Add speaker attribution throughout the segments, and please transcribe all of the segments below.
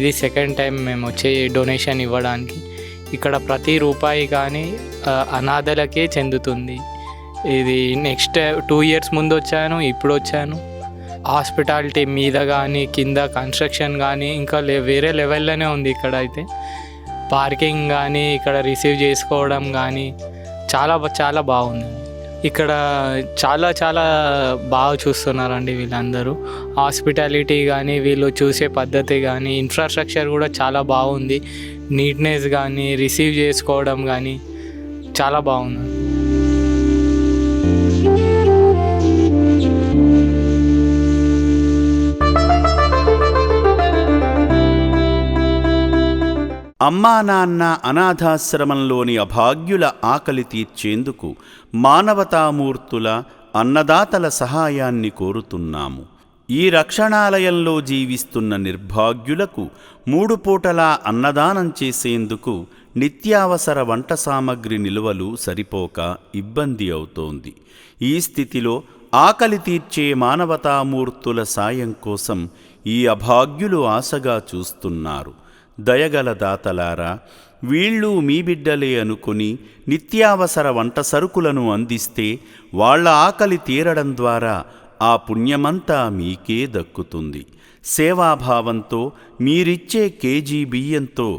Speaker 1: ఇది second time మేము వచ్చే డొనేషన్ ఇవ్వడానికి. ఇక్కడ ప్రతి రూపాయి కానీ అనాథలకే చెందుతుంది. ఇది నెక్స్ట్ 2 years ముందు వచ్చాను, ఇప్పుడు వచ్చాను. హాస్పిటాలిటీ మీద కానీ కింద కన్స్ట్రక్షన్ కానీ ఇంకా వేరే లెవెల్లోనే ఉంది. ఇక్కడ అయితే పార్కింగ్ కానీ ఇక్కడ రిసీవ్ చేసుకోవడం కానీ చాలా చాలా బాగుంది. ఇక్కడ చాలా చాలా బాగా చూస్తున్నారండి వీళ్ళందరూ. హాస్పిటాలిటీ కానీ వీళ్ళు చూసే పద్ధతి కానీ ఇన్ఫ్రాస్ట్రక్చర్ కూడా చాలా బాగుంది. నీట్నెస్ కానీ రిసీవ్ చేసుకోవడం కానీ చాలా బాగుంది.
Speaker 2: అమ్మా నాన్న అనాథాశ్రమంలోని అభాగ్యుల ఆకలి తీర్చేందుకు మానవతామూర్తుల అన్నదాతల సహాయాన్ని కోరుతున్నాము. ఈ రక్షణాలయంలో జీవిస్తున్న నిర్భాగ్యులకు 3 పూటలా అన్నదానం చేసేందుకు నిత్యావసర వంట సామగ్రి నిల్వలు సరిపోక ఇబ్బంది అవుతోంది. ఈ స్థితిలో ఆకలి తీర్చే మానవతామూర్తుల సాయం కోసం ఈ అభాగ్యులు ఆశగా చూస్తున్నారు. దయగల దాతలారా, వీళ్ళు మీ బిడ్డలే అనుకుని నిత్యావసర వంట సరుకులను అందిస్తే వాళ్ళ ఆకలి తీరడం ద్వారా ఆ పుణ్యమంతా మీకే దక్కుతుంది. సేవాభావంతో మీరిచ్చే కేజీ బియ్యంతో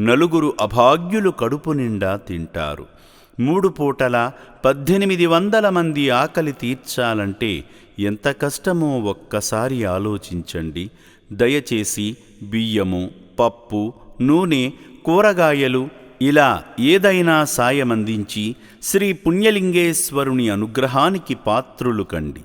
Speaker 2: 4 అభాగ్యులు కడుపు నిండా తింటారు. 3 పూటల 1800 మంది ఆకలి తీర్చాలంటే ఎంత కష్టమో ఒక్కసారి ఆలోచించండి. దయచేసి బియ్యము, పప్పు, నూనె, కూరగాయలు ఇలా ఏదైనా సాయమందించి శ్రీ పుణ్యలింగేశ్వరుని అనుగ్రహానికి పాత్రులు కండి.